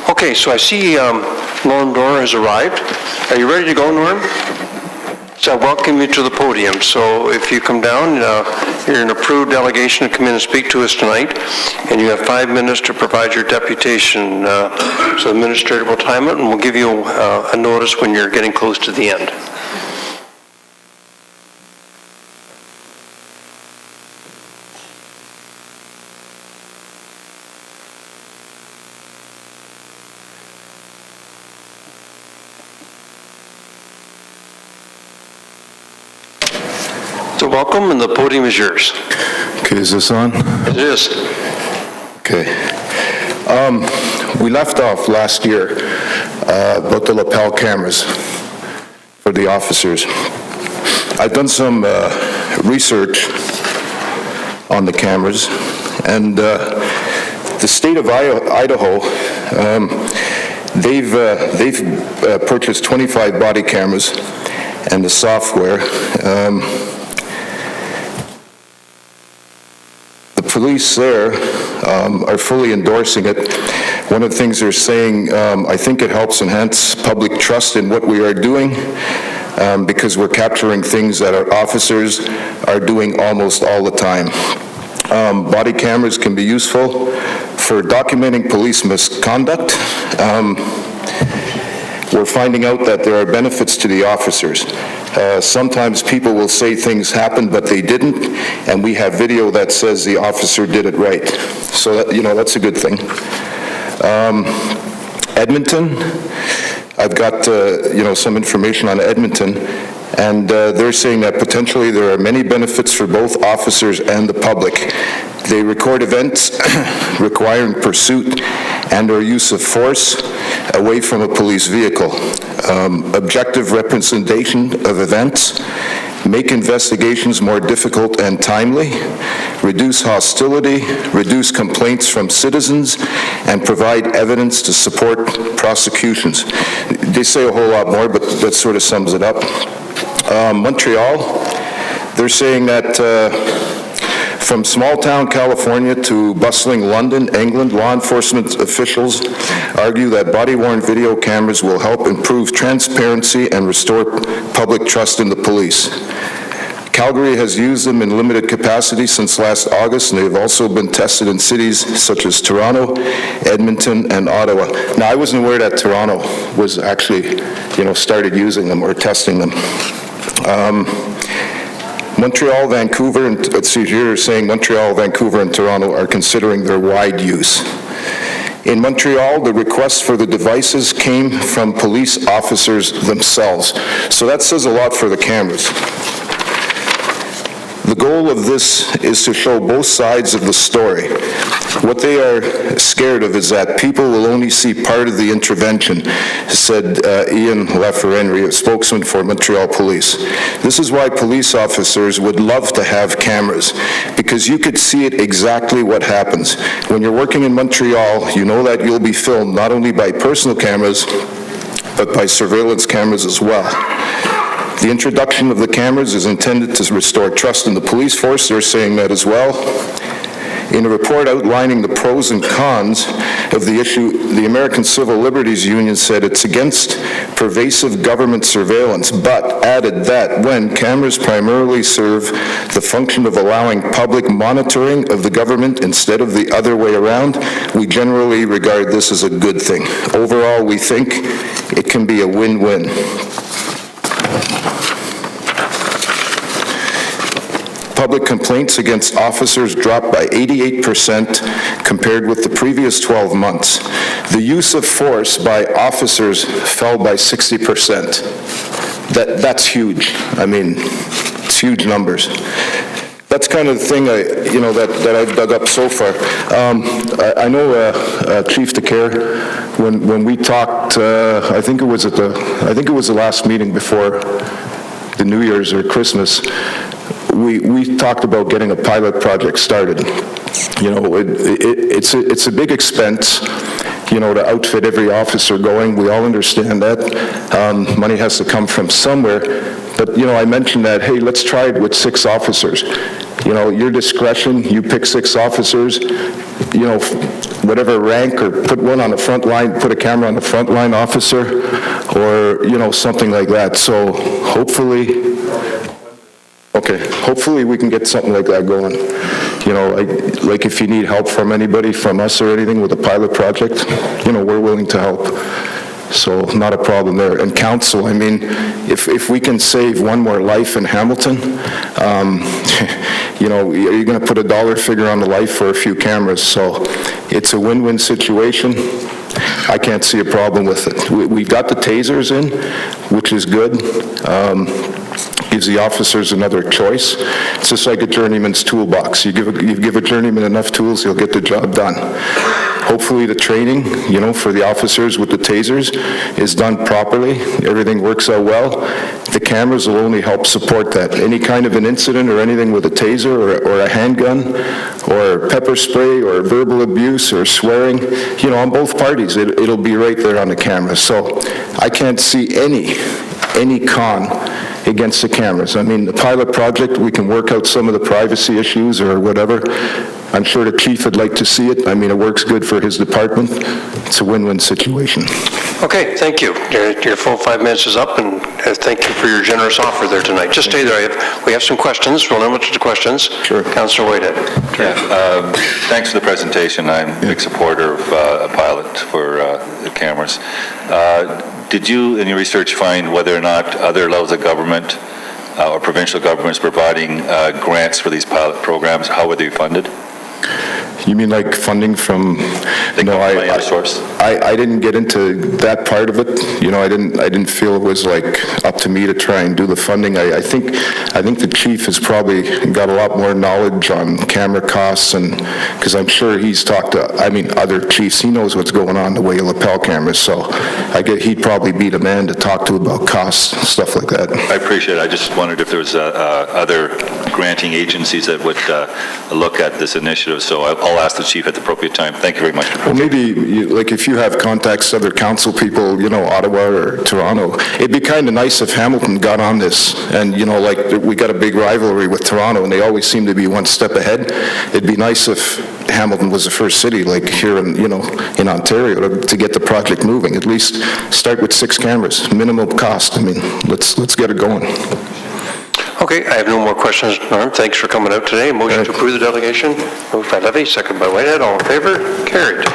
Okay, so I see Norm Dorr has arrived. Are you ready to go, Norm? So I welcome you to the podium. So if you come down, you're an approved delegation to come in and speak to us tonight, and you have 5 minutes to provide your deputation. So the administrator will time it, and we'll give you a notice when you're getting close to the end. So welcome, and the podium is yours. Okay, is this on? It is. Okay. We left off last year about the lapel cameras for the officers. I've done some research on the cameras, and the state of Idaho, they've purchased 25 body cameras and the software. Police there are fully endorsing it. One of the things they're saying, I think it helps enhance public trust in what we are doing because we're capturing things that our officers are doing almost all the time. Body cameras can be useful for documenting police misconduct. We're finding out that there are benefits to the officers. Sometimes people will say things happened, but they didn't, and we have video that says the officer did it right. So, that's a good thing. Edmonton, I've got, some information on Edmonton, and they're saying that potentially there are many benefits for both officers and the public. They record events requiring pursuit and or use of force away from a police vehicle. Objective representation of events, make investigations more difficult and timely, reduce hostility, reduce complaints from citizens, and provide evidence to support prosecutions. They say a whole lot more, but that sort of sums it up. Montreal, they're saying that from small-town California to bustling London, England, law enforcement officials argue that body-worn video cameras will help improve transparency and restore public trust in the police. Calgary has used them in limited capacity since last August, and they've also been tested in cities such as Toronto, Edmonton, and Ottawa. Now, I wasn't aware that Toronto was actually, started using them or testing them. Montreal, Vancouver, and you're saying Montreal, Vancouver, and Toronto are considering their wide use. In Montreal, the request for the devices came from police officers themselves. So that says a lot for the cameras. The goal of this is to show both sides of the story. What they are scared of is that people will only see part of the intervention, said Ian Laferenry, a spokesman for Montreal Police. This is why police officers would love to have cameras, because you could see it exactly what happens. When you're working in Montreal, you know that you'll be filmed not only by personal cameras, but by surveillance cameras as well. The introduction of the cameras is intended to restore trust in the police force. They're saying that as well. In a report outlining the pros and cons of the issue, the American Civil Liberties Union said it's against pervasive government surveillance, but added that when cameras primarily serve the function of allowing public monitoring of the government instead of the other way around, we generally regard this as a good thing. Overall, we think it can be a win-win. Public complaints against officers dropped by 88% compared with the previous 12 months. The use of force by officers fell by 60%. That's huge. I mean, it's huge numbers. That's kind of the thing that I've dug up so far. I know Chief DeCare, when we talked, I think it was the last meeting before the New Year's or Christmas. We talked about getting a pilot project started. It's a big expense, to outfit every officer going. We all understand that. Money has to come from somewhere. But, I mentioned that, hey, let's try it with 6 officers. Your discretion, you pick 6 officers. whatever rank, or put one on the front line, put a camera on the front line officer, or, something like that. So hopefully we can get something like that going. Like if you need help from anybody, from us or anything with a pilot project, we're willing to help. So not a problem there. And council, if we can save one more life in Hamilton, are you going to put a dollar figure on the life for a few cameras? So it's a win-win situation. I can't see a problem with it. We've got the tasers in, which is good. Gives the officers another choice. It's just like a journeyman's toolbox. You give a journeyman enough tools, he'll get the job done. Hopefully the training, for the officers with the tasers is done properly. Everything works out well. The cameras will only help support that. Any kind of an incident or anything with a taser or a handgun or pepper spray or verbal abuse or swearing, on both parties, it'll be right there on the camera. So I can't see any con against the cameras. The pilot project, we can work out some of the privacy issues or whatever. I'm sure the chief would like to see it. It works good for his department. It's a win-win situation. Okay, thank you. Your full 5 minutes is up, and thank you for your generous offer there tonight. Just stay there. We have some questions. We'll limit it to questions. Sure. Councillor Whitehead. Yeah, thanks for the presentation. I'm a big supporter of a pilot for the cameras. Did you, in your research, find whether or not other levels of government or provincial governments providing grants for these pilot programs? How were they funded? You mean like funding from? Money source. I didn't get into that part of it. I didn't feel it was like up to me to try and do the funding. I think the chief has probably got a lot more knowledge on camera costs, and because I'm sure he's talked to other chiefs. He knows what's going on the way of lapel cameras. So he'd probably be the man to talk to about costs and stuff like that. I appreciate it. I just wondered if there was other granting agencies that would look at this initiative. So I'll ask the chief at the appropriate time. Thank you very much. Well, maybe, if you have contacts, other council people, Ottawa or Toronto, it'd be kind of nice if Hamilton got on this. And, we got a big rivalry with Toronto, and they always seem to be one step ahead. It'd be nice if Hamilton was the first city, like here in Ontario, to get the project moving. At least start with 6 cameras, minimum cost. Let's get it going. Okay, I have no more questions, Norm. Thanks for coming out today. Motion to approve the delegation. Moved by Levy, second by Whitehead. All in favor? Carried.